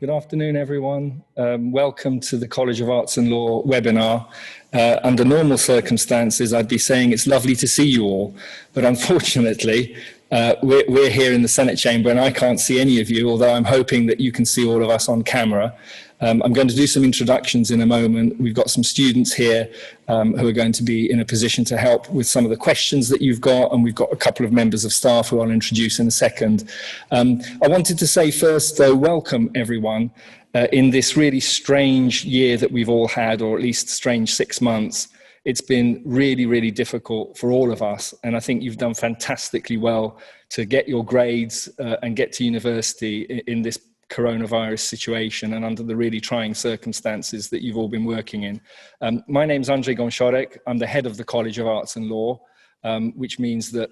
Good afternoon, everyone. Welcome to the College of Arts and Law webinar. Under normal circumstances, I'd be saying it's lovely to see you all, but unfortunately, we're here in the Senate chamber and I can't see any of you, although I'm hoping that you can see all of us on camera. I'm going to do some introductions in a moment. We've got some students here who are going to be in a position to help with some of the questions that you've got, and we've got a couple of members of staff who I'll introduce in a second. I wanted to say first, though, welcome everyone in this really strange year that we've all had, or at least strange 6 months. It's been really, really difficult for all of us, and I think you've done fantastically well to get your grades and get to university in this coronavirus situation and under the really trying circumstances that you've all been working in. My name's Andrzej Gąsiorek. I'm the head of the College of Arts and Law, which means that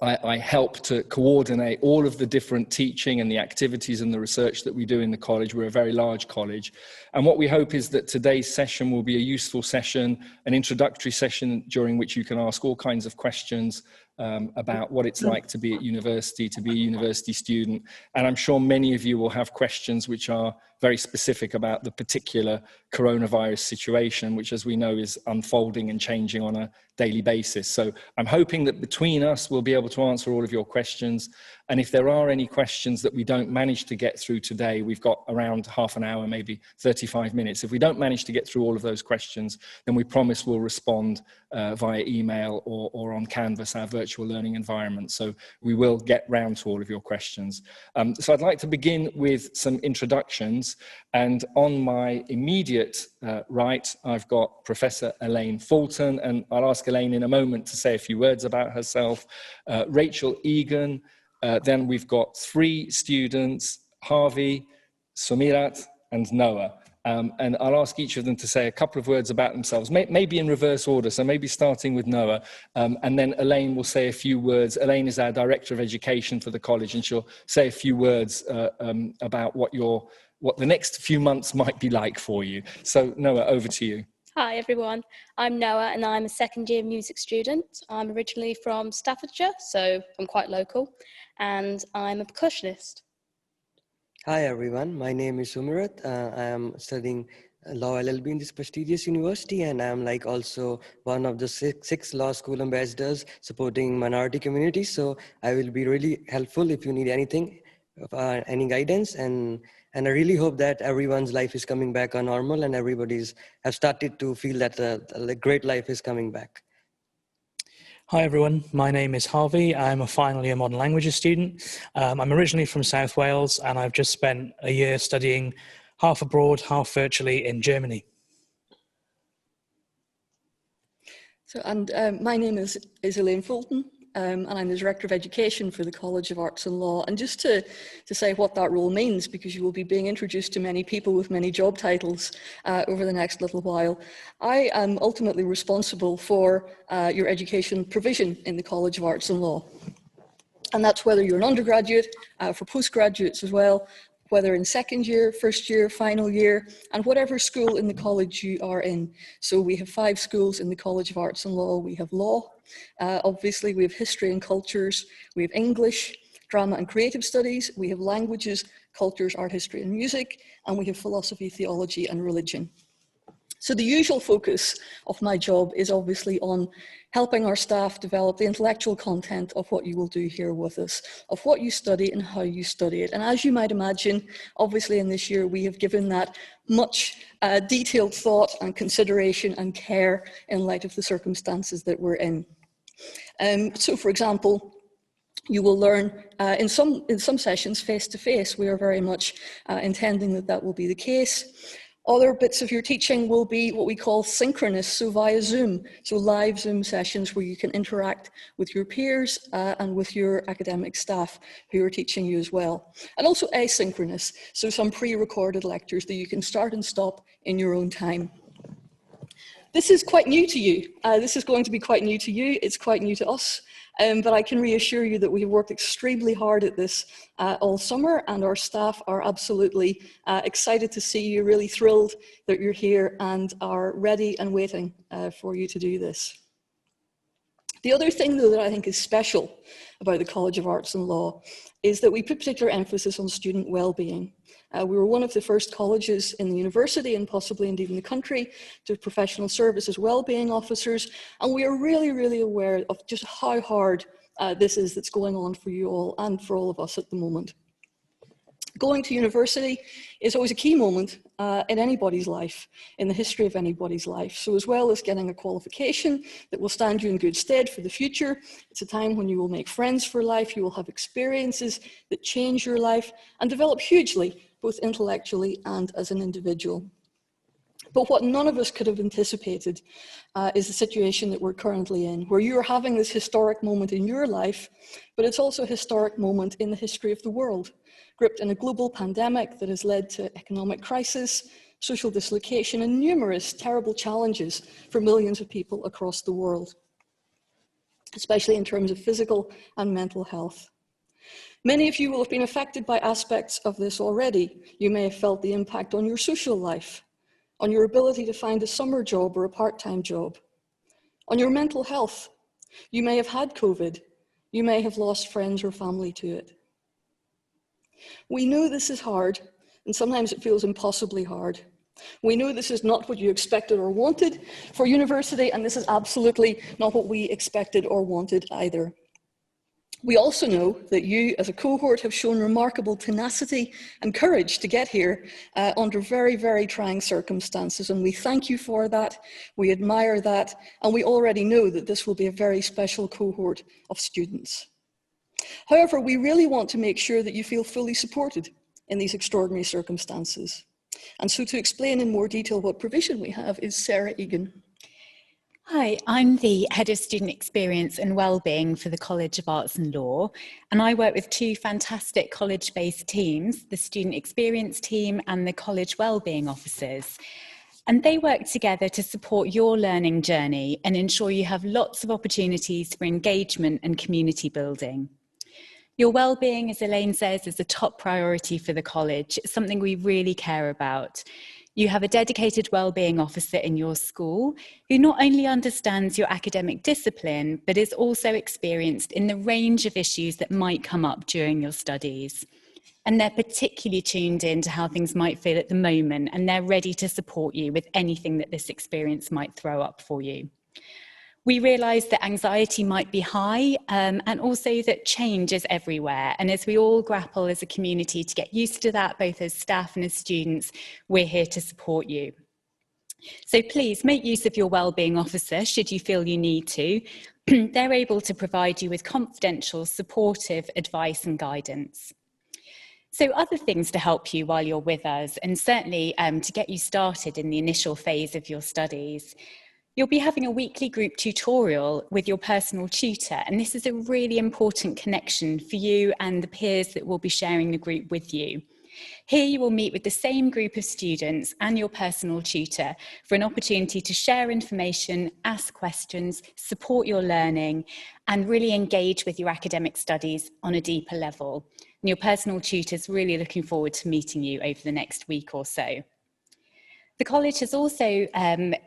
I help to coordinate all of the different teaching and the activities and the research that we do in the college. We're a very large college. And what we hope is that today's session will be a useful session, an introductory session during which you can ask all kinds of questions about what it's like to be at university, to be a university student. And I'm sure many of you will have questions which are very specific about the particular coronavirus situation, which, as we know, is unfolding and changing on a daily basis. So I'm hoping that between us, we'll be able to answer all of your questions. And if there are any questions that we don't manage to get through today, we've got around half an hour, maybe 35 minutes. If we don't manage to get through all of those questions, then we promise we'll respond via email or on Canvas, our virtual learning environment. So we will get round to all of your questions. So I'd like to begin with some introductions. And on my immediate right, I've got Professor Elaine Fulton, and I'll ask Elaine in a moment to say a few words about herself. Rachel Egan, then we've got 3 students, Harvey, Sumirat, and Noah. And I'll ask each of them to say a couple of words about themselves, maybe in reverse order, so maybe starting with Noah, and then Elaine will say a few words. Elaine is our Director of Education for the college, and she'll say a few words about what the next few months might be like for you. So Noah, over to you. Hi everyone, I'm Noah and I'm a second year music student. I'm originally from Staffordshire, so I'm quite local, and I'm a percussionist. Hi everyone, my name is Sumirat. I am studying Law LLB in this prestigious university, and I'm also one of the six law school ambassadors supporting minority communities. So I will be really helpful if you need anything, any guidance, and I really hope that everyone's life is coming back on normal and everybody's have started to feel that a great life is coming back. Hi everyone, my name is Harvey. I'm a final year modern languages student. I'm originally from South Wales, and I've just spent a year studying half abroad, half virtually in Germany. So, my name is Elaine Fulton, and I'm the Director of Education for the College of Arts and Law. And just to say what that role means, because you will be being introduced to many people with many job titles over the next little while, I am ultimately responsible for your education provision in the College of Arts and Law. And that's whether you're an undergraduate, for postgraduates as well, whether in second year, first year, final year, and whatever school in the college you are in. So we have 5 schools in the College of Arts and Law. We have law, obviously we have history and cultures, we have English, drama and creative studies, we have languages, cultures, art, history and music, and we have philosophy, theology and religion. So the usual focus of my job is obviously on helping our staff develop the intellectual content of what you will do here with us, of what you study and how you study it. And as you might imagine, obviously in this year, we have given that much detailed thought and consideration and care in light of the circumstances that we're in. So for example, you will learn in some sessions face-to-face. We are very much intending that that will be the case. Other bits of your teaching will be what we call synchronous, so via Zoom, so live Zoom sessions where you can interact with your peers and with your academic staff who are teaching you as well. And also asynchronous, so some pre-recorded lectures that you can start and stop in your own time. This is quite new to you. This is going to be quite new to you. It's quite new to us. But I can reassure you that we have worked extremely hard at this all summer, and our staff are absolutely excited to see you, really thrilled that you're here and are ready and waiting for you to do this. The other thing, though, that I think is special about the College of Arts and Law is that we put particular emphasis on student well-being. We were one of the first colleges in the university, and possibly indeed in the country, to professional service as well-being officers, and we are really, really aware of just how hard this is that's going on for you all and for all of us at the moment. Going to university is always a key moment in anybody's life, in the history of anybody's life. So as well as getting a qualification that will stand you in good stead for the future, it's a time when you will make friends for life, you will have experiences that change your life and develop hugely, both intellectually and as an individual. But what none of us could have anticipated is the situation that we're currently in, where you are having this historic moment in your life, but it's also a historic moment in the history of the world, gripped in a global pandemic that has led to economic crisis, social dislocation, and numerous terrible challenges for millions of people across the world, especially in terms of physical and mental health. Many of you will have been affected by aspects of this already. You may have felt the impact on your social life, on your ability to find a summer job or a part-time job, on your mental health. You may have had COVID. You may have lost friends or family to it. We know this is hard, and sometimes it feels impossibly hard. We know this is not what you expected or wanted for university, and this is absolutely not what we expected or wanted either. We also know that you as a cohort have shown remarkable tenacity and courage to get here under very, very trying circumstances, and we thank you for that, we admire that, and we already know that this will be a very special cohort of students. However, we really want to make sure that you feel fully supported in these extraordinary circumstances. And so to explain in more detail what provision we have is Sarah Egan. Hi, I'm the Head of Student Experience and Wellbeing for the College of Arts and Law, and I work with two fantastic college-based teams, the Student Experience team and the College Wellbeing Officers. And they work together to support your learning journey and ensure you have lots of opportunities for engagement and community building. Your well-being, as Elaine says, is a top priority for the college. It's something we really care about. You have a dedicated wellbeing officer in your school who not only understands your academic discipline, but is also experienced in the range of issues that might come up during your studies. And they're particularly tuned in to how things might feel at the moment, and they're ready to support you with anything that this experience might throw up for you. We realise that anxiety might be high and also that change is everywhere. And as we all grapple as a community to get used to that, both as staff and as students, we're here to support you. So please make use of your wellbeing officer should you feel you need to. They're able to provide you with confidential, supportive advice and guidance. So other things to help you while you're with us, and certainly to get you started in the initial phase of your studies. You'll be having a weekly group tutorial with your personal tutor, and this is a really important connection for you and the peers that will be sharing the group with you. Here you will meet with the same group of students and your personal tutor for an opportunity to share information, ask questions, support your learning, and really engage with your academic studies on a deeper level. And your personal tutor is really looking forward to meeting you over the next week or so. The college has also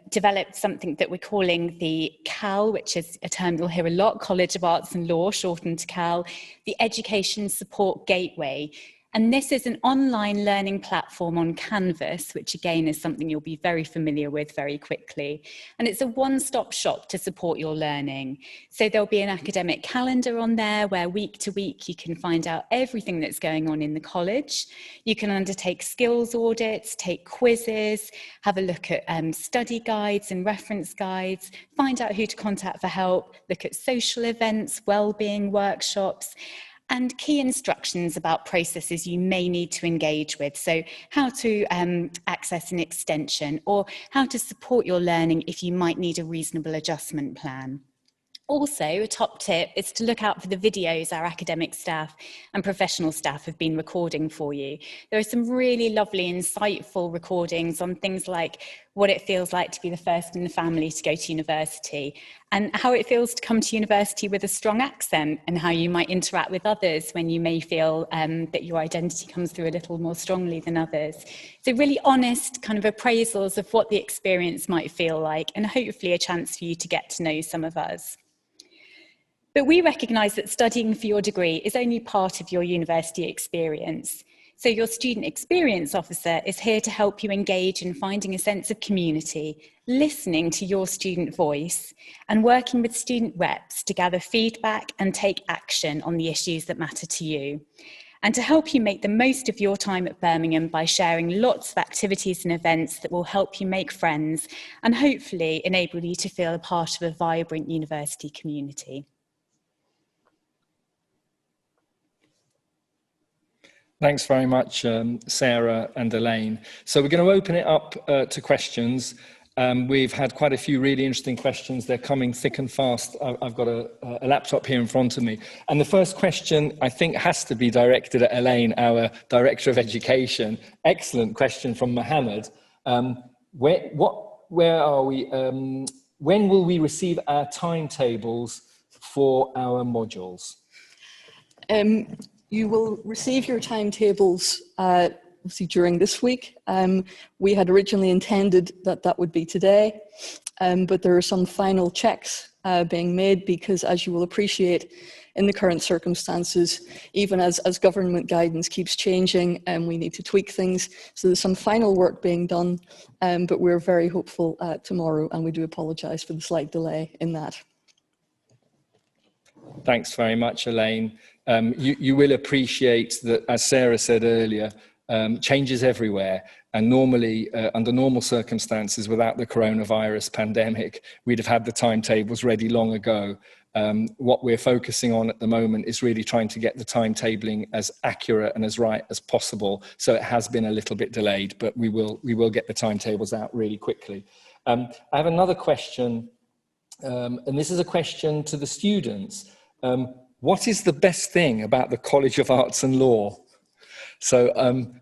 developed something that we're calling the CAL, which is a term you'll hear a lot, College of Arts and Law, shortened to CAL, the Education Support Gateway. And this is an online learning platform on Canvas, which again is something you'll be very familiar with very quickly. And it's a one-stop shop to support your learning. So there'll be an academic calendar on there where week to week you can find out everything that's going on in the college. You can undertake skills audits, take quizzes, have a look at study guides and reference guides, find out who to contact for help, look at social events, wellbeing workshops, and key instructions about processes you may need to engage with. So how to access an extension or how to support your learning if you might need a reasonable adjustment plan. Also, a top tip is to look out for the videos our academic staff and professional staff have been recording for you. There are some really lovely, insightful recordings on things like what it feels like to be the first in the family to go to university, and how it feels to come to university with a strong accent, and how you might interact with others when you may feel that your identity comes through a little more strongly than others. So really honest kind of appraisals of what the experience might feel like, and hopefully a chance for you to get to know some of us. But we recognise that studying for your degree is only part of your university experience. So your student experience officer is here to help you engage in finding a sense of community, listening to your student voice, and working with student reps to gather feedback and take action on the issues that matter to you. And to help you make the most of your time at Birmingham by sharing lots of activities and events that will help you make friends and hopefully enable you to feel a part of a vibrant university community. Thanks very much, Sarah and Elaine. So we're going to open it up to questions. We've had quite a few really interesting questions. They're coming thick and fast. I've got a laptop here in front of me. And the first question, I think, has to be directed at Elaine, our Director of Education. Excellent question from Mohammed. Where are we? When will we receive our timetables for our modules? You will receive your timetables obviously during this week. We had originally intended that would be today, but there are some final checks being made because, as you will appreciate, in the current circumstances, even as government guidance keeps changing, we need to tweak things. So there's some final work being done, but we're very hopeful tomorrow, and we do apologise for the slight delay in that. Thanks very much, Elaine. You will appreciate that, as Sarah said earlier, changes everywhere. And normally, under normal circumstances, without the coronavirus pandemic, we'd have had the timetables ready long ago. What we're focusing on at the moment is really trying to get the timetabling as accurate and as right as possible. So it has been a little bit delayed, but we will get the timetables out really quickly. I have another question, and this is a question to the students. What is the best thing about the College of Arts and Law? So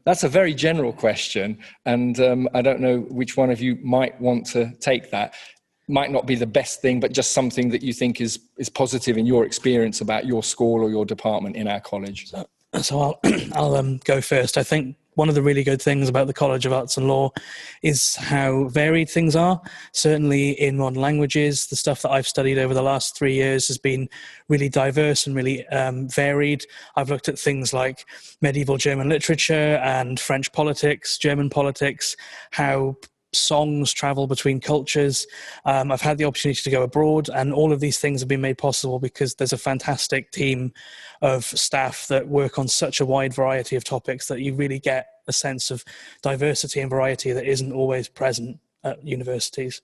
that's a very general question, and I don't know which one of you might want to take that. Might not be the best thing, but just something that you think is positive in your experience about your school or your department in our college. So I'll go first. I think one of the really good things about the College of Arts and Law is how varied things are. Certainly in modern languages, the stuff that I've studied over the last 3 years has been really diverse and really varied. I've looked at things like medieval German literature and French politics, German politics, how songs travel between cultures. I've had the opportunity to go abroad, and all of these things have been made possible because there's a fantastic team of staff that work on such a wide variety of topics that you really get a sense of diversity and variety that isn't always present at universities.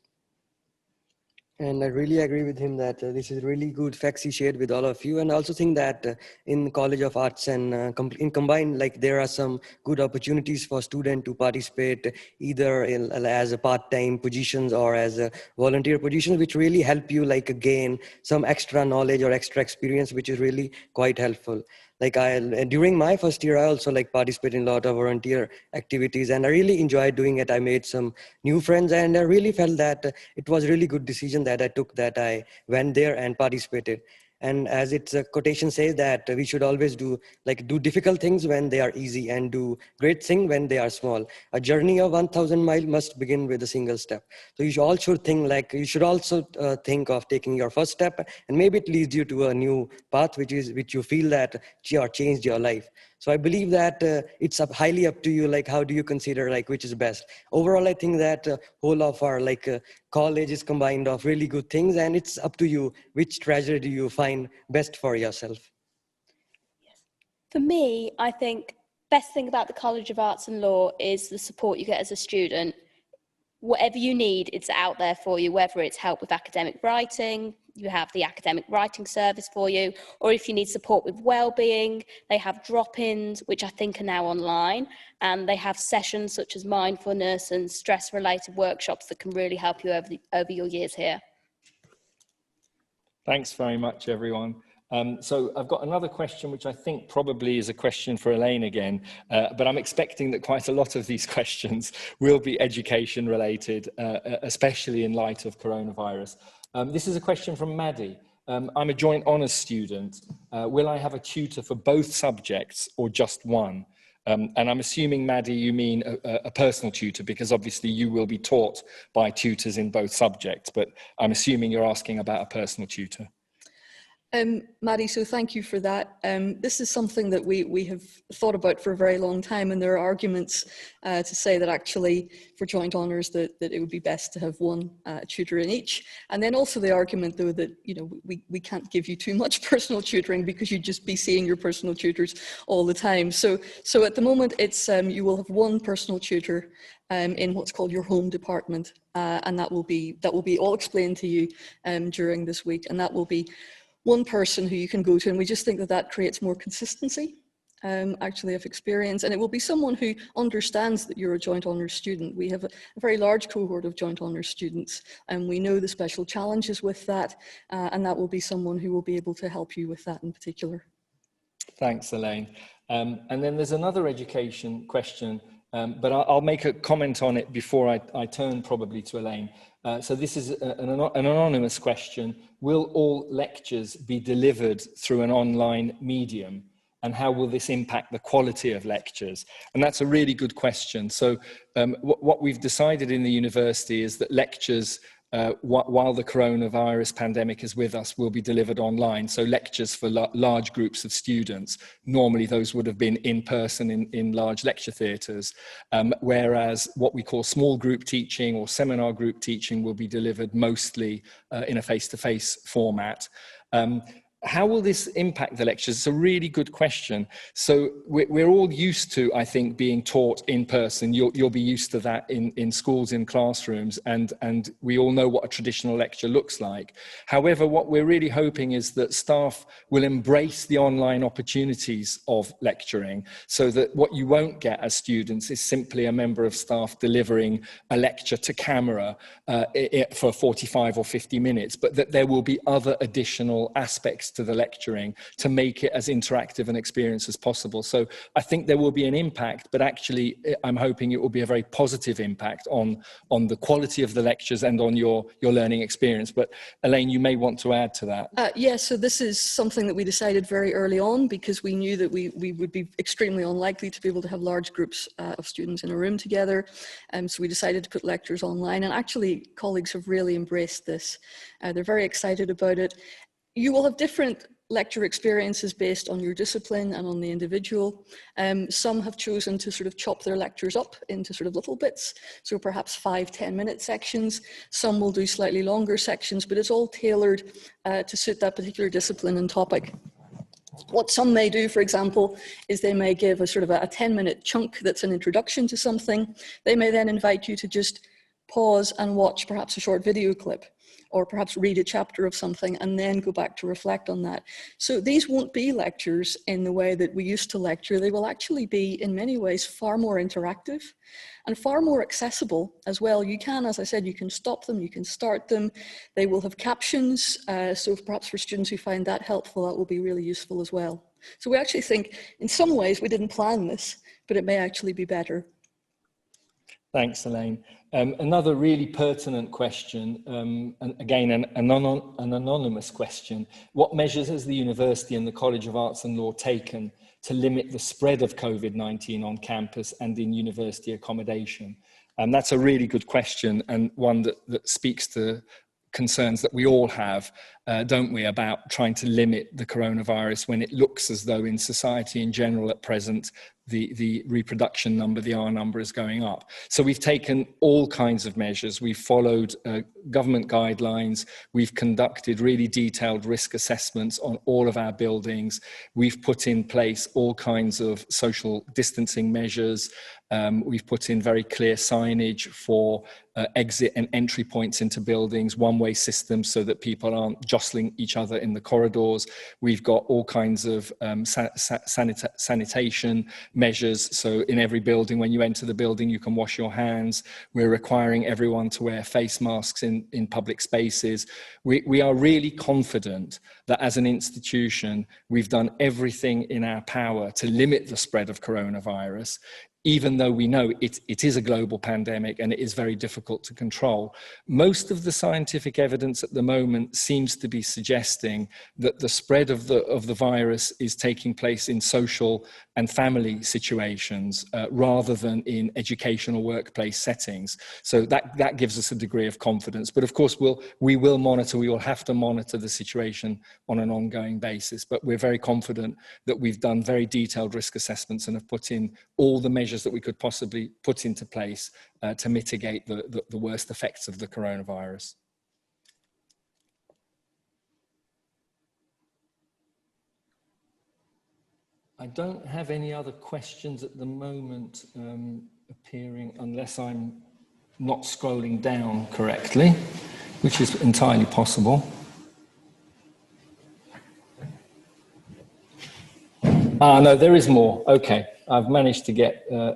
And I really agree with him that this is really good facts he shared with all of you. And I also think that in College of Arts and in combined, like there are some good opportunities for students to participate either as a part-time positions or as a volunteer positions, which really help you like gain some extra knowledge or extra experience, which is really quite helpful. Like during my first year, I also like participated in a lot of volunteer activities, and I really enjoyed doing it. I made some new friends, and I really felt that it was a really good decision that I took, that I went there and participated. And as its quotation says, that we should always do difficult things when they are easy and do great things when they are small. A journey of 1,000 miles must begin with a single step. So you should think you should also think of taking your first step, and maybe it leads you to a new path, which you feel that changed your life. So I believe that it's highly up to you, like how do you consider which is best. Overall, I think that whole of our college is combined of really good things, and it's up to you which treasure do you find best for yourself. For me, I think best thing about the College of Arts and Law is the support you get as a student. Whatever you need, it's out there for you, whether it's help with academic writing, you have the academic writing service for you, or if you need support with well-being, they have drop-ins, which I think are now online, and they have sessions such as mindfulness and stress-related workshops that can really help you over your years here. Thanks very much, everyone. So I've got another question, which I think probably is a question for Elaine again, but I'm expecting that quite a lot of these questions will be education related, especially in light of coronavirus. This is a question from Maddie. I'm a joint honours student. Will I have a tutor for both subjects or just one? And I'm assuming, Maddie, you mean a personal tutor, because obviously you will be taught by tutors in both subjects, but I'm assuming you're asking about a personal tutor. Maddie, so thank you for that. This is something that we have thought about for a very long time, and there are arguments to say that actually for joint honours that it would be best to have one tutor in each. And then also the argument though that, you know, we can't give you too much personal tutoring because you'd just be seeing your personal tutors all the time. So at the moment it's you will have one personal tutor in what's called your home department, and that will be all explained to you during this week, and that will be one person who you can go to, and we just think that that creates more consistency actually of experience, and it will be someone who understands that you're a joint honours student. We have a very large cohort of joint honours students, and we know the special challenges with that, and that will be someone who will be able to help you with that in particular. Thanks, Elaine. And then there's another education question, but I'll make a comment on it before I turn probably to Elaine. So this is an anonymous question. Will all lectures be delivered through an online medium? And how will this impact the quality of lectures? And that's a really good question. So what we've decided in the university is that lectures, while the coronavirus pandemic is with us, will be delivered online. So lectures for large groups of students, normally those would have been in person in large lecture theatres, whereas what we call small group teaching or seminar group teaching will be delivered mostly in a face-to-face format. How will this impact the lectures? It's a really good question. So we're all used to, I think, being taught in person. You'll be used to that in schools, in classrooms, and we all know what a traditional lecture looks like. However, what we're really hoping is that staff will embrace the online opportunities of lecturing, so that what you won't get as students is simply a member of staff delivering a lecture to camera for 45 or 50 minutes, but that there will be other additional aspects to the lecturing to make it as interactive an experience as possible. So I think there will be an impact, but actually I'm hoping it will be a very positive impact on the quality of the lectures and on your learning experience. But Elaine, you may want to add to that. Yes, so this is something that we decided very early on because we knew that we would be extremely unlikely to be able to have large groups of students in a room together. So we decided to put lectures online, and actually colleagues have really embraced this. They're very excited about it. You will have different lecture experiences based on your discipline and on the individual. Some have chosen to sort of chop their lectures up into sort of little bits, so perhaps 5-10 minute sections. Some will do slightly longer sections, but it's all tailored to suit that particular discipline and topic. What some may do, for example, is they may give a sort of a 10-minute chunk that's an introduction to something. They may then invite you to just pause and watch perhaps a short video clip, or perhaps read a chapter of something and then go back to reflect on that. So these won't be lectures in the way that we used to lecture. They will actually be, in many ways, far more interactive and far more accessible as well. You can, as I said, you can stop them, you can start them. They will have captions, so perhaps for students who find that helpful, that will be really useful as well. So we actually think, in some ways, we didn't plan this, but it may actually be better. Thanks, Elaine. Another really pertinent question, and again, an anonymous question. What measures has the University and the College of Arts and Law taken to limit the spread of COVID-19 on campus and in university accommodation? That's a really good question, and one that speaks to concerns that we all have, don't we, about trying to limit the coronavirus when it looks as though in society in general at present the reproduction number, the R number, is going up. So we've taken all kinds of measures. We've followed government guidelines. We've conducted really detailed risk assessments on all of our buildings. We've put in place all kinds of social distancing measures. We've put in very clear signage for exit and entry points into buildings, one-way systems so that people aren't jostling each other in the corridors. We've got all kinds of sanitation measures. So in every building, when you enter the building, you can wash your hands. We're requiring everyone to wear face masks in public spaces. We are really confident that as an institution, we've done everything in our power to limit the spread of coronavirus, even though we know it is a global pandemic and it is very difficult to control. Most of the scientific evidence at the moment seems to be suggesting that the spread of the virus is taking place in social and family situations rather than in educational workplace settings. So that gives us a degree of confidence. But of course, we will have to monitor the situation on an ongoing basis. But we're very confident that we've done very detailed risk assessments and have put in all the measures that we could possibly put into place to mitigate the worst effects of the coronavirus. I don't have any other questions at the moment appearing, unless I'm not scrolling down correctly, which is entirely possible. No, there is more. Okay, I've managed to get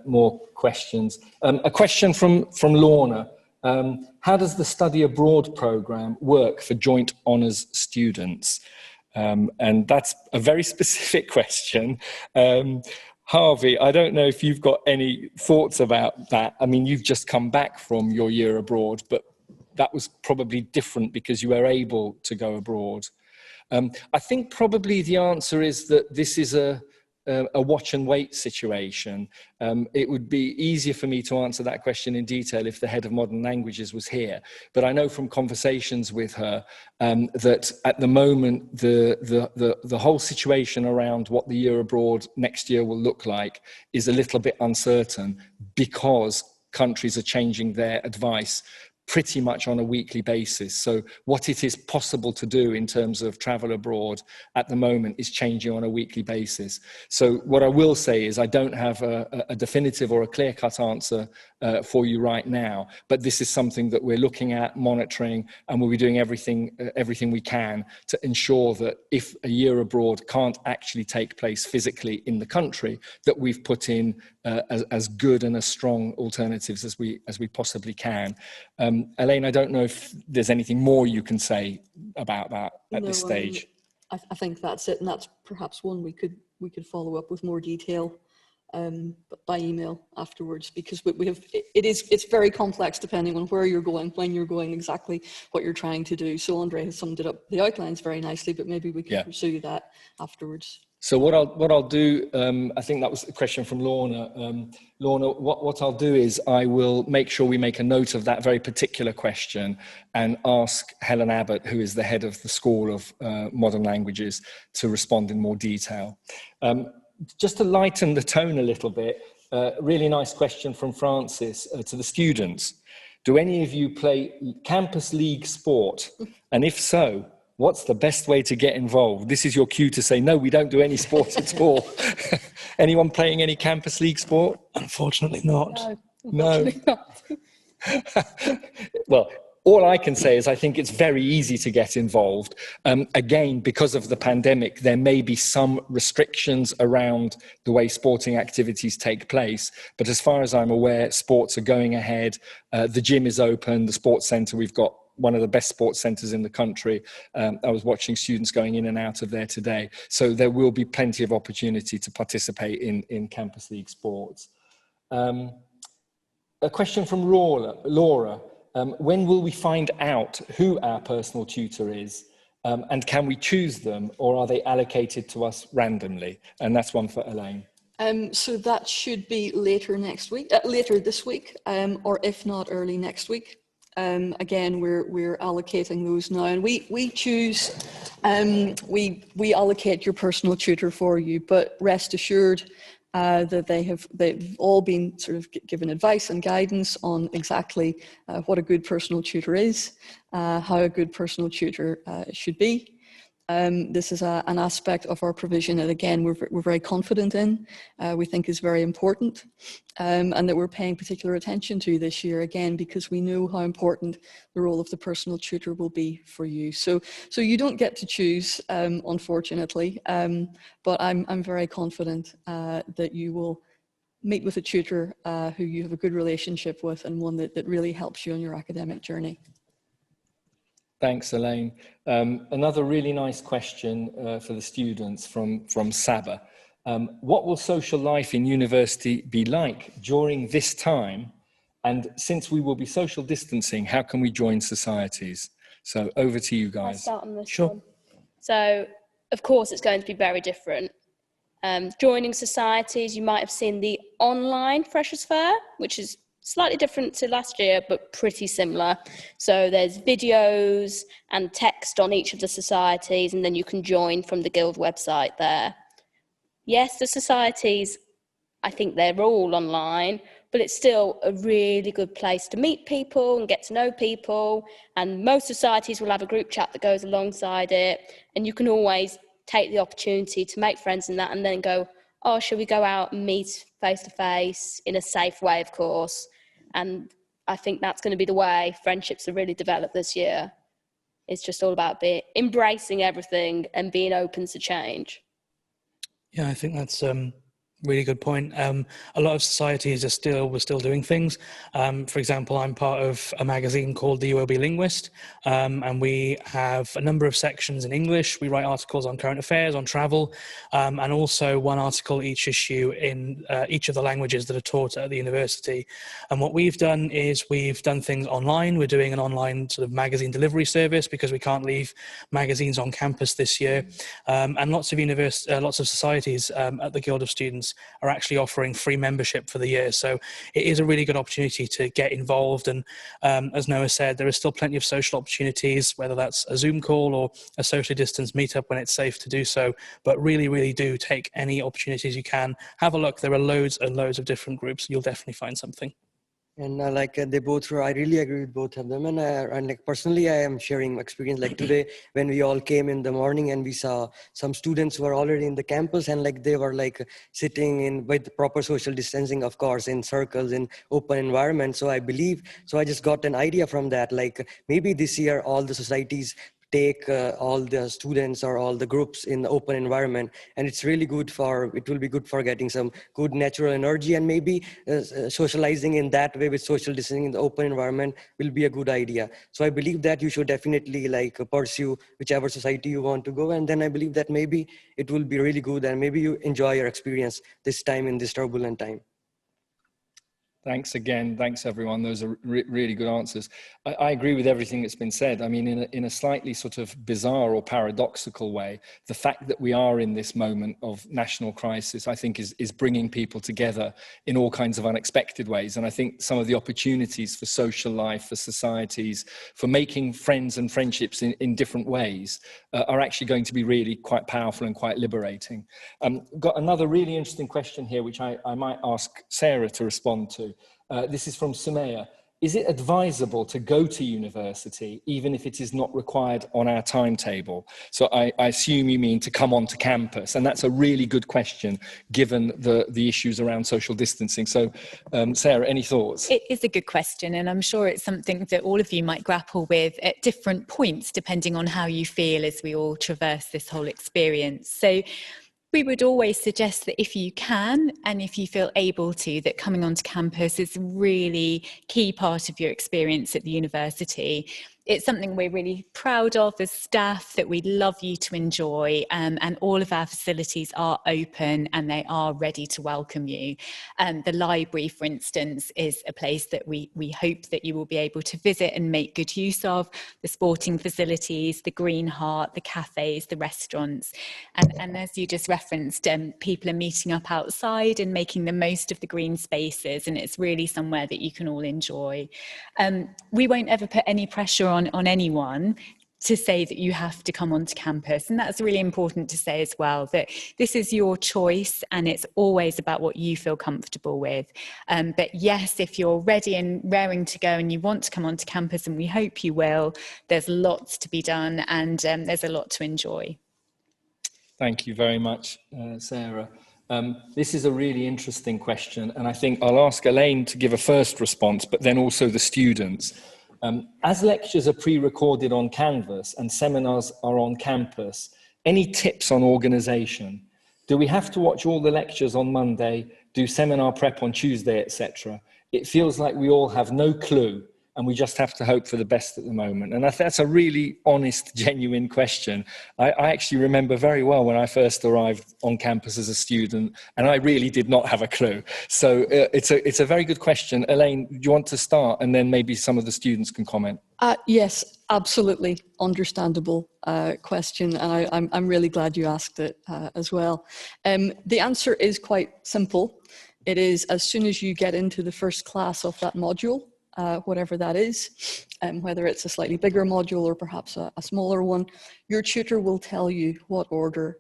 more questions. A question from Lorna. How does the study abroad program work for joint honours students? And that's a very specific question. Harvey, I don't know if you've got any thoughts about that. I mean, you've just come back from your year abroad, but that was probably different because you were able to go abroad. I think probably the answer is that this is a watch and wait situation. It would be easier for me to answer that question in detail if the head of modern languages was here. But I know from conversations with her that at the moment, the whole situation around what the year abroad next year will look like is a little bit uncertain because countries are changing their advice pretty much on a weekly basis. So what it is possible to do in terms of travel abroad at the moment is changing on a weekly basis. So what I will say is I don't have a definitive or a clear-cut answer for you right now, but this is something that we're looking at, monitoring, and we'll be doing everything we can to ensure that if a year abroad can't actually take place physically in the country, that we've put in as good and as strong alternatives as we possibly can. Elaine, I don't know if there's anything more you can say about that at this stage. I think that's it, and that's perhaps one we could follow up with more detail by email afterwards, because it's very complex depending on where you're going, when you're going, exactly what you're trying to do. So Andre has summed it up, the outlines very nicely, but maybe we can pursue that afterwards. So what I'll do, I think that was a question from Lorna. Lorna, what I'll do is I will make sure we make a note of that very particular question and ask Helen Abbott, who is the head of the School of Modern Languages, to respond in more detail. Just to lighten the tone a little bit, really nice question from Francis to the students. Do any of you play campus league sport? And if so, what's the best way to get involved? This is your cue to say, no, we don't do any sports at all. Anyone playing any campus league sport? Unfortunately not. No. Well, all I can say is I think it's very easy to get involved. Again, because of the pandemic, there may be some restrictions around the way sporting activities take place. But as far as I'm aware, sports are going ahead. The gym is open, the sports centre, we've got one of the best sports centres in the country. I was watching students going in and out of there today. So there will be plenty of opportunity to participate in campus league sports. A question from Laura. When will we find out who our personal tutor is? And can we choose them, or are they allocated to us randomly? And that's one for Elaine. So that should be later this week, or if not early next week. Again, we're allocating those now, and we choose, we allocate your personal tutor for you, but rest assured that they've all been sort of given advice and guidance on exactly what a good personal tutor is, how a good personal tutor should be. This is an aspect of our provision that, again, we're very confident in, we think is very important, and that we're paying particular attention to this year, again, because we know how important the role of the personal tutor will be for you. So you don't get to choose, unfortunately, but I'm very confident that you will meet with a tutor who you have a good relationship with, and one that really helps you on your academic journey. Thanks, Elaine. Another really nice question for the students from Saba. What will social life in university be like during this time? And since we will be social distancing, how can we join societies? So over to you I'll guys. start on this Sure. one. So, of course, it's going to be very different. Joining societies, you might have seen the online Freshers' Fair, which is slightly different to last year, but pretty similar. So there's videos and text on each of the societies, and then you can join from the Guild website there. Yes, the societies, I think they're all online, but it's still a really good place to meet people and get to know people. And most societies will have a group chat that goes alongside it. And you can always take the opportunity to make friends in that and then go, oh, shall we go out and meet face to face in a safe way, of course. And I think that's going to be the way friendships are really developed this year. It's just all about embracing everything and being open to change. Yeah, I think that's really good point. A lot of societies we're still doing things. For example, I'm part of a magazine called the UOB Linguist, and we have a number of sections in English. We write articles on current affairs, on travel, and also one article each issue in each of the languages that are taught at the university. And what we've done is we've done things online. We're doing an online sort of magazine delivery service because we can't leave magazines on campus this year. And lots of societies at the Guild of Students are actually offering free membership for the year. So it is a really good opportunity to get involved. And as Noah said, there is still plenty of social opportunities, whether that's a Zoom call or a socially distanced meetup when it's safe to do so. But really, really do take any opportunities you can. Have a look. There are loads and loads of different groups. You'll definitely find something. And they both were, I really agree with both of them. And like personally, I am sharing experience. Like today, when we all came in the morning and we saw some students who were already in the campus and like they were like sitting in with proper social distancing, of course, in circles in open environment. So I just got an idea from that. Like maybe this year, all the societies take all the students or all the groups in the open environment, and it will be good for getting some good natural energy, and maybe socializing in that way with social distancing in the open environment will be a good idea. So I believe that you should definitely pursue whichever society you want to go, and then I believe that maybe it will be really good and maybe you enjoy your experience this time in this turbulent time. Thanks again. Thanks, everyone. Those are really good answers. I agree with everything that's been said. I mean, in a slightly sort of bizarre or paradoxical way, the fact that we are in this moment of national crisis, I think, is bringing people together in all kinds of unexpected ways. And I think some of the opportunities for social life, for societies, for making friends and friendships in different ways are actually going to be really quite powerful and quite liberating. Got another really interesting question here, which I might ask Sarah to respond to. This is from Sumaya. Is it advisable to go to university even if it is not required on our timetable? So I assume you mean to come onto campus, and that's a really good question given the issues around social distancing. So Sarah, any thoughts? It is a good question, and I'm sure it's something that all of you might grapple with at different points depending on how you feel as we all traverse this whole experience. So we would always suggest that if you can and if you feel able to, that coming onto campus is a really key part of your experience at the university. It's something we're really proud of as staff, that we'd love you to enjoy, and all of our facilities are open and they are ready to welcome you. The library, for instance, is a place that we hope that you will be able to visit and make good use of. The sporting facilities, the Green Heart, the cafes, the restaurants. And as you just referenced, people are meeting up outside and making the most of the green spaces, and it's really somewhere that you can all enjoy. We won't ever put any pressure on anyone to say that you have to come onto campus, and that's really important to say as well, that this is your choice and it's always about what you feel comfortable with. But yes, if you're ready and raring to go and you want to come onto campus, and we hope you will, there's lots to be done, and there's a lot to enjoy. Thank you very much, Sarah. This is a really interesting question, and I think I'll ask Elaine to give a first response, but then also the students. As lectures are pre-recorded on Canvas and seminars are on campus, any tips on organisation? Do we have to watch all the lectures on Monday, do seminar prep on Tuesday, etc.? It feels like we all have no clue and we just have to hope for the best at the moment? And that's a really honest, genuine question. I actually remember very well when I first arrived on campus as a student, and I really did not have a clue. So it's a very good question. Elaine, do you want to start, and then maybe some of the students can comment? Yes, absolutely understandable question, and I'm really glad you asked it as well. The answer is quite simple. It is as soon as you get into the first class of that module, whatever that is, whether it's a slightly bigger module or perhaps a smaller one, your tutor will tell you what order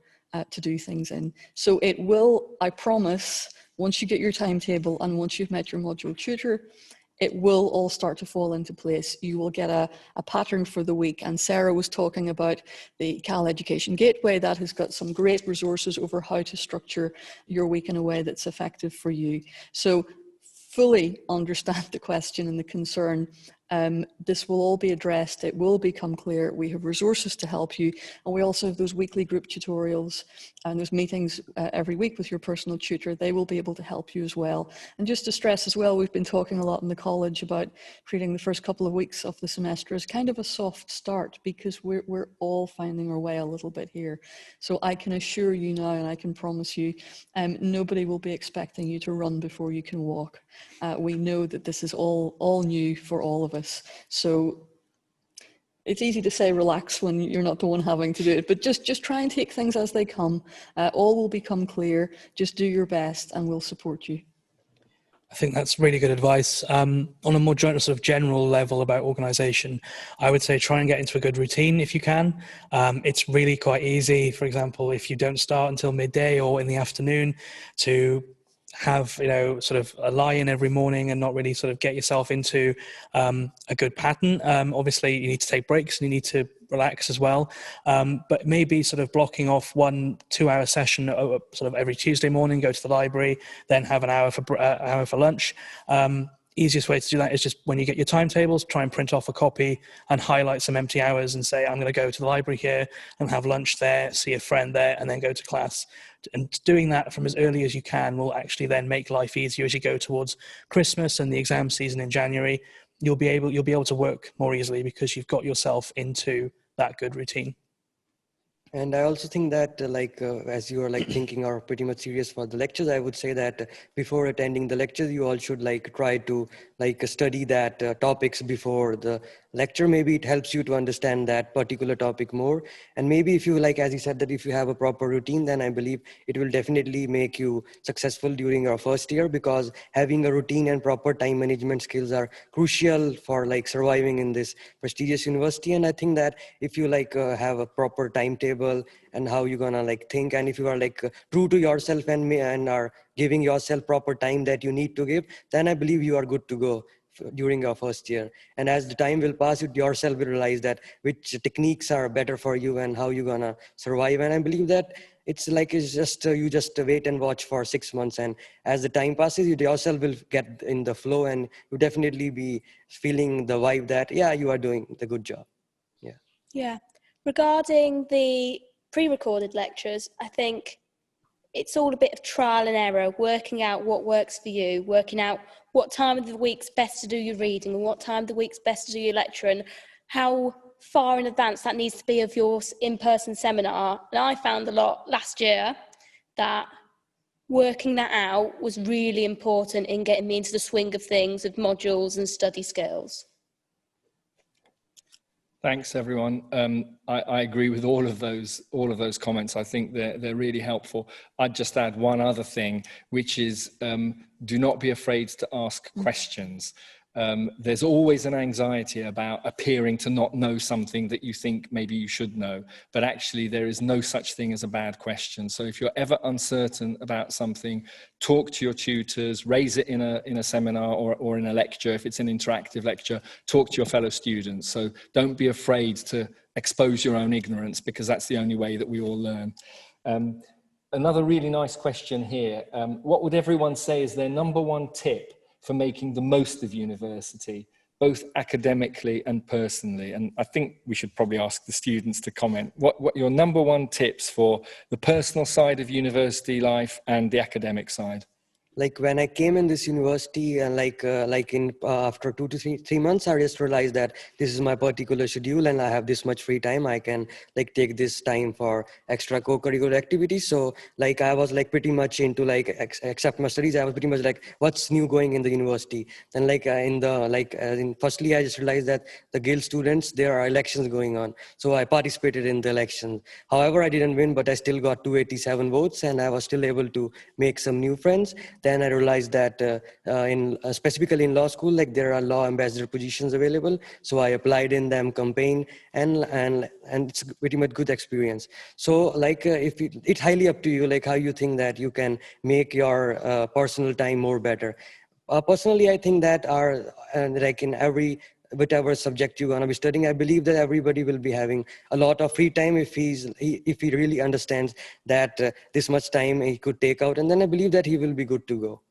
to do things in. So it will, I promise, once you get your timetable and once you've met your module tutor, it will all start to fall into place. You will get a pattern for the week. And Sarah was talking about the Cal Education Gateway. That has got some great resources over how to structure your week in a way that's effective for you. So fully understand the question and the concern. This will all be addressed. It will become clear. We have resources to help you. And we also have those weekly group tutorials and those meetings every week with your personal tutor. They will be able to help you as well. And just to stress as well, we've been talking a lot in the college about treating the first couple of weeks of the semester as kind of a soft start, because we're all finding our way a little bit here. So I can assure you now, and I can promise you, nobody will be expecting you to run before you can walk. We know that this is all new for all of us. So it's easy to say relax when you're not the one having to do it, but just try and take things as they come. All will become clear. Just do your best and we'll support you. I think that's really good advice. On a more sort of general level about organisation, I would say try and get into a good routine if you can. It's really quite easy, for example, if you don't start until midday or in the afternoon, to have, sort of a lie-in every morning and not really sort of get yourself into a good pattern. Obviously, you need to take breaks and you need to relax as well. But maybe sort of blocking off 1-2 hour session sort of every Tuesday morning, go to the library, then have an hour for lunch. Easiest way to do that is just when you get your timetables, try and print off a copy and highlight some empty hours and say, I'm going to go to the library here and have lunch there, see a friend there, and then go to class. And doing that from as early as you can will actually then make life easier as you go towards Christmas and the exam season in January. You'll be able to work more easily because you've got yourself into that good routine. And I also think that as you are thinking or pretty much serious for the lectures, I would say that before attending the lectures, you all should try to study that topics before the lecture. Maybe it helps you to understand that particular topic more. And maybe if you as you said, that if you have a proper routine, then I believe it will definitely make you successful during your first year, because having a routine and proper time management skills are crucial for surviving in this prestigious university. And I think that if you have a proper timetable and how you're gonna think, and if you are true to yourself and are giving yourself proper time that you need to give, then I believe you are good to go during your first year. And as the time will pass, you yourself will realize that which techniques are better for you and how you're gonna survive. And I believe that it's just you just wait and watch for 6 months, and as the time passes, you yourself will get in the flow and you definitely be feeling the vibe that you are doing the good job. Yeah. Regarding the pre-recorded lectures, I think it's all a bit of trial and error, working out what works for you, working out what time of the week's best to do your reading and what time of the week's best to do your lecture, and how far in advance that needs to be of your in-person seminar. And I found a lot last year that working that out was really important in getting me into the swing of things, of modules and study skills. Thanks, everyone. I agree with all of those comments. I think they're really helpful. I'd just add one other thing, which is do not be afraid to ask questions. There's always an anxiety about appearing to not know something that you think maybe you should know, but actually there is no such thing as a bad question. So if you're ever uncertain about something, talk to your tutors, raise it in a seminar or in a lecture. If it's an interactive lecture, talk to your fellow students. So don't be afraid to expose your own ignorance, because that's the only way that we all learn. Another really nice question here. What would everyone say is their number one tip for making the most of university, both academically and personally? And I think we should probably ask the students to comment. What your number one tips for the personal side of university life and the academic side? Like when I came in this university and after 2 to 3 months, I just realized that this is my particular schedule and I have this much free time. I can like take this time for extra co-curricular activities. So like I was like pretty much into like except my studies, I was pretty much like what's new going in the university. And firstly, I just realized that the guild students, there are elections going on. So I participated in the elections. However, I didn't win, but I still got 287 votes and I was still able to make some new friends. Then I realized that specifically in law school, like there are law ambassador positions available. So I applied in them, campaign, and it's pretty much good experience. So like it's highly up to you, like how you think that you can make your personal time more better. Personally, I think that like in every whatever subject you're going to be studying, I believe that everybody will be having a lot of free time if he really understands that this much time he could take out, and then I believe that he will be good to go.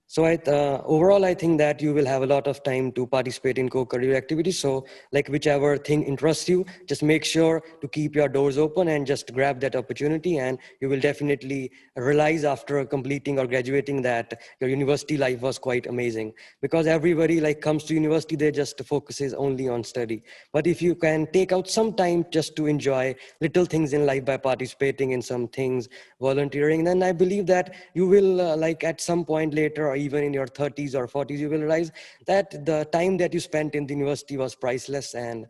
So overall, I think that you will have a lot of time to participate in co-curricular activities. So like whichever thing interests you, just make sure to keep your doors open and just grab that opportunity. And you will definitely realize after completing or graduating that your university life was quite amazing. Because everybody like comes to university, they just focuses only on study. But if you can take out some time just to enjoy little things in life by participating in some things, volunteering, then I believe that you will like at some point later, or even in your 30s or 40s, you will realize that the time that you spent in the university was priceless, and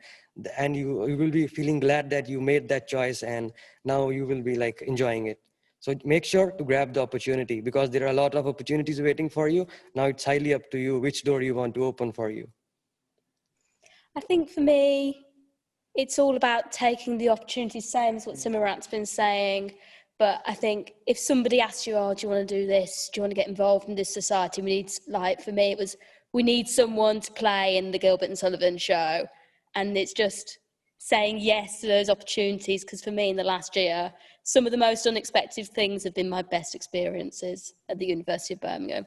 you will be feeling glad that you made that choice, and now you will be like enjoying it. So make sure to grab the opportunity, because there are a lot of opportunities waiting for you. Now it's highly up to you which door you want to open for you. I think for me, it's all about taking the opportunities, same as what Simirat's been saying. But I think if somebody asks you, oh, do you want to do this? Do you want to get involved in this society? We need, like, for me, we need someone to play in the Gilbert and Sullivan show. And it's just saying yes to those opportunities. Because for me, in the last year, some of the most unexpected things have been my best experiences at the University of Birmingham.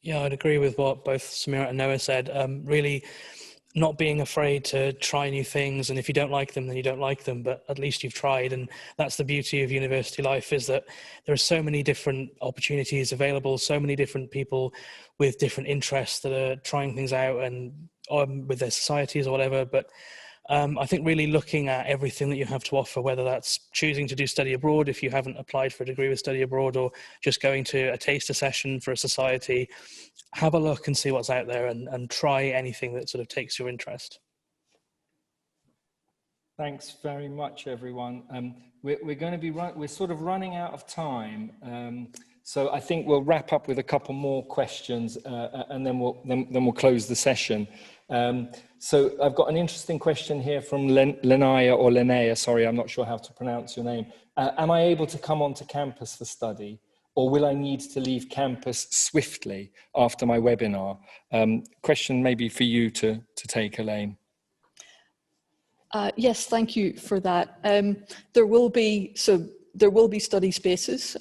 Yeah, I'd agree with what both Samirat and Noah said. Really, not being afraid to try new things, and if you don't like them, then you don't like them, but at least you've tried. And that's the beauty of university life, is that there are so many different opportunities available, so many different people with different interests that are trying things out and with their societies or whatever. But I think really looking at everything that you have to offer, whether that's choosing to do study abroad if you haven't applied for a degree with study abroad, or just going to a taster session for a society, have a look and see what's out there, and try anything that sort of takes your interest. Thanks very much, everyone. We're going to be we're sort of running out of time, so I think we'll wrap up with a couple more questions, and then we'll close the session. So I've got an interesting question here from Linnea, sorry, I'm not sure how to pronounce your name. Am I able to come onto campus for study, or will I need to leave campus swiftly after my webinar? Question maybe for you to take, Elaine. Yes, thank you for that. There will be study spaces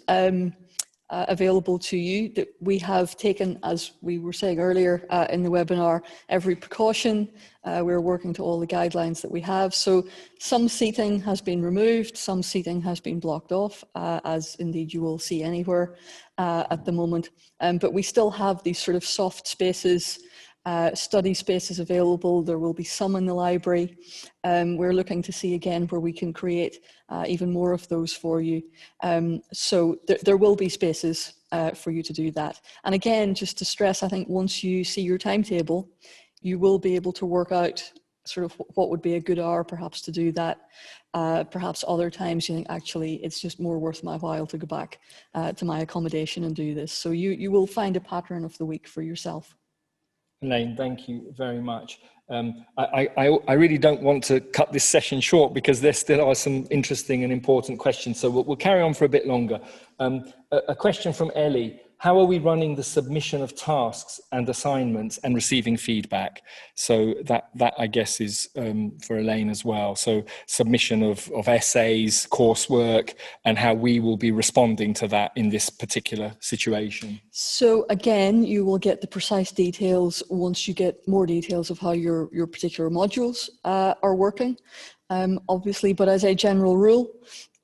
available to you. That we have taken, as we were saying earlier in the webinar, every precaution. We're working to all the guidelines that we have. So some seating has been removed, some seating has been blocked off, as indeed you will see anywhere at the moment. But we still have these sort of soft spaces, study spaces available. There will be some in the library. We're looking to see again where we can create even more of those for you. So there will be spaces for you to do that. And again, just to stress, I think once you see your timetable, you will be able to work out sort of what would be a good hour perhaps to do that. Perhaps other times you think, actually, it's just more worth my while to go back to my accommodation and do this. So you will find a pattern of the week for yourself. Elaine, thank you very much. I really don't want to cut this session short, because there still are some interesting and important questions. So we'll carry on for a bit longer. A question from Ellie. How are we running the submission of tasks and assignments and receiving feedback? So that I guess is for Elaine as well. So submission of essays, coursework, and how we will be responding to that in this particular situation. So again, you will get the precise details once you get more details of how your particular modules are working, obviously. But as a general rule,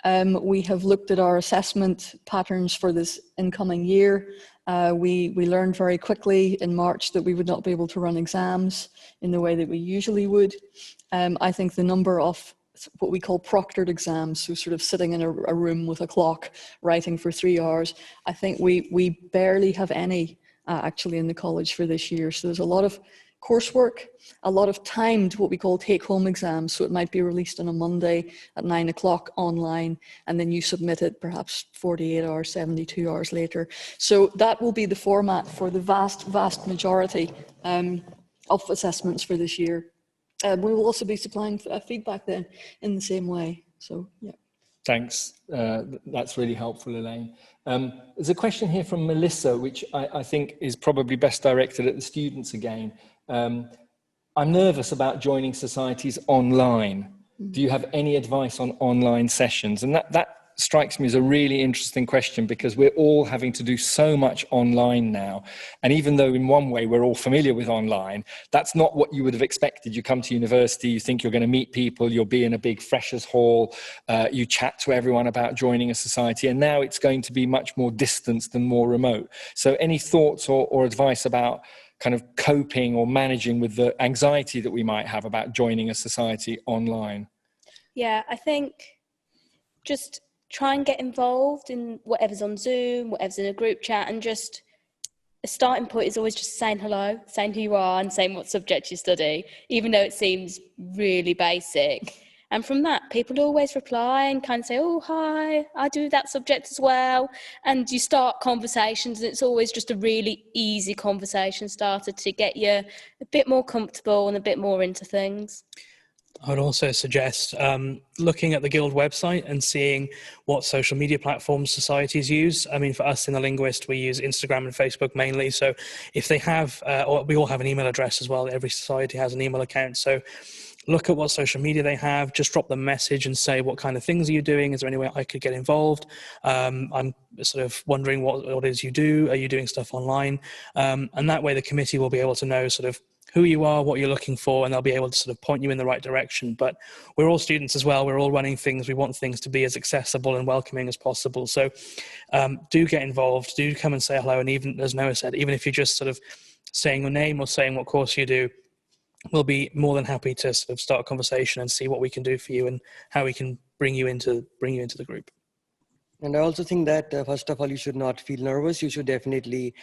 We have looked at our assessment patterns for this incoming year. We learned very quickly in March that we would not be able to run exams in the way that we usually would. I think the number of what we call proctored exams, so sort of sitting in a room with a clock, writing for 3 hours, I think we barely have any actually in the college for this year. So there's a lot of coursework, a lot of timed what we call take-home exams. So it might be released on a Monday at 9 o'clock online, and then you submit it perhaps 48 hours, 72 hours later. So that will be the format for the vast majority of assessments for this year. We will also be supplying feedback then in the same way. So, yeah. Thanks. That's really helpful, Elaine. There's a question here from Melissa, which I think is probably best directed at the students again. I'm nervous about joining societies online. Do you have any advice on online sessions? And that strikes me as a really interesting question, because we're all having to do so much online now. And even though in one way we're all familiar with online, that's not what you would have expected. You come to university, you think you're going to meet people, you'll be in a big freshers hall, you chat to everyone about joining a society, and now it's going to be much more distanced and more remote. So any thoughts or advice about kind of coping or managing with the anxiety that we might have about joining a society online? Yeah, I think just try and get involved in whatever's on Zoom, whatever's in a group chat, and just a starting point is always just saying hello, saying who you are and saying what subject you study, even though it seems really basic. And from that, people always reply and kind of say, oh, hi, I do that subject as well. And you start conversations, and it's always just a really easy conversation starter to get you a bit more comfortable and a bit more into things. I would also suggest looking at the Guild website and seeing what social media platforms societies use. I mean, for us in The Linguist, we use Instagram and Facebook mainly. So if they have, or we all have an email address as well, every society has an email account. So look at what social media they have, just drop them a message and say, what kind of things are you doing? Is there any way I could get involved? I'm sort of wondering what it is you do. Are you doing stuff online? And that way the committee will be able to know sort of who you are, what you're looking for, and they'll be able to sort of point you in the right direction. But we're all students as well. We're all running things. We want things to be as accessible and welcoming as possible. So do get involved. Do come and say hello. And even, as Noah said, even if you're just sort of saying your name or saying what course you do, we'll be more than happy to sort of start a conversation and see what we can do for you and how we can bring you into the group. And I also think that, first of all, you should not feel nervous. You should definitely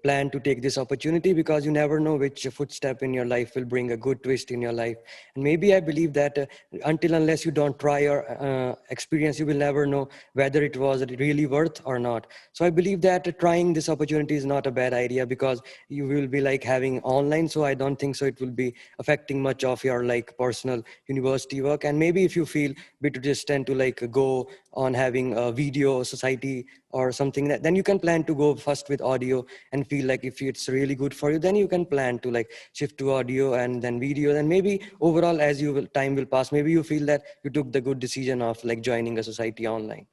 plan to take this opportunity, because you never know which footstep in your life will bring a good twist in your life. And maybe I believe that unless you don't try or experience, you will never know whether it was really worth or not. So I believe that trying this opportunity is not a bad idea, because you will be like having online. So I don't think so it will be affecting much of your like personal university work. And maybe if you feel bit resistant to like go on having a video society or something, that then you can plan to go first with audio, and feel like if it's really good for you, then you can plan to like shift to audio and then video. And maybe overall, as time will pass, maybe you feel that you took the good decision of like joining a society online.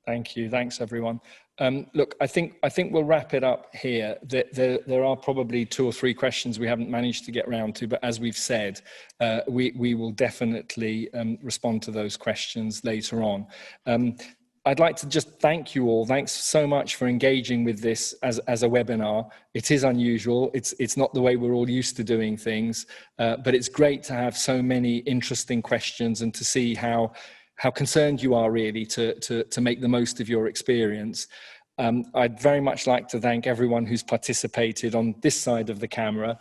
Thank you. Thanks, everyone. Look, I think we'll wrap it up here. There are probably 2 or 3 questions we haven't managed to get round to, but as we've said, we will definitely respond to those questions later on. I'd like to just thank you all. Thanks so much for engaging with this as a webinar. It is unusual. It's not the way we're all used to doing things, but it's great to have so many interesting questions and to see how concerned you are really to make the most of your experience. I'd very much like to thank everyone who's participated on this side of the camera,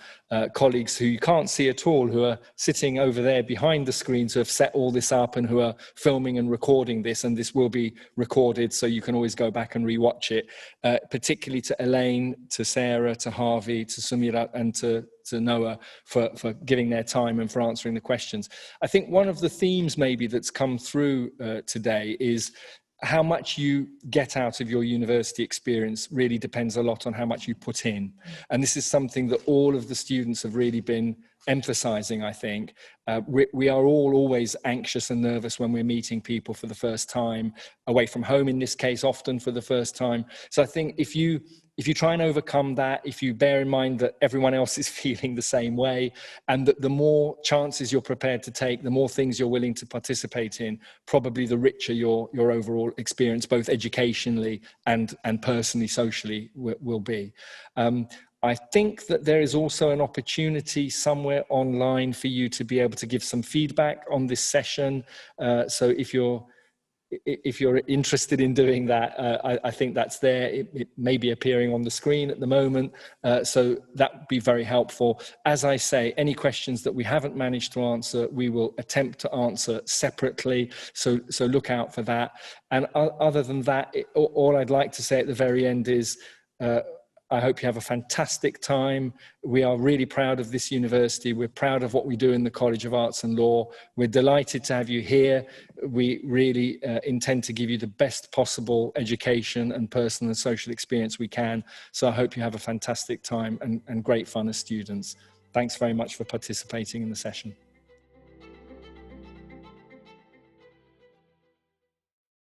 colleagues who you can't see at all, who are sitting over there behind the screens, who have set all this up and who are filming and recording this, and this will be recorded so you can always go back and rewatch it, particularly to Elaine, to Sarah, to Harvey, to Sumirat, and to Noah for giving their time and for answering the questions. I think one of the themes maybe that's come through today is how much you get out of your university experience really depends a lot on how much you put in. And this is something that all of the students have really been emphasizing, I think. We are all always anxious and nervous when we're meeting people for the first time, away from home in this case, often for the first time. So I think if you try and overcome that, if you bear in mind that everyone else is feeling the same way, and that the more chances you're prepared to take, the more things you're willing to participate in, probably the richer your overall experience, both educationally and personally, socially, will be. I think that there is also an opportunity somewhere online for you to be able to give some feedback on this session. So if you're interested in doing that, I think that's there. It may be appearing on the screen at the moment. So that would be very helpful. As I say, any questions that we haven't managed to answer, we will attempt to answer separately. So look out for that. And other than that, all I'd like to say at the very end is, I hope you have a fantastic time. We are really proud of this university. We're proud of what we do in the College of Arts and Law. We're delighted to have you here. We really intend to give you the best possible education and personal and social experience we can. So I hope you have a fantastic time and great fun as students. Thanks very much for participating in the session.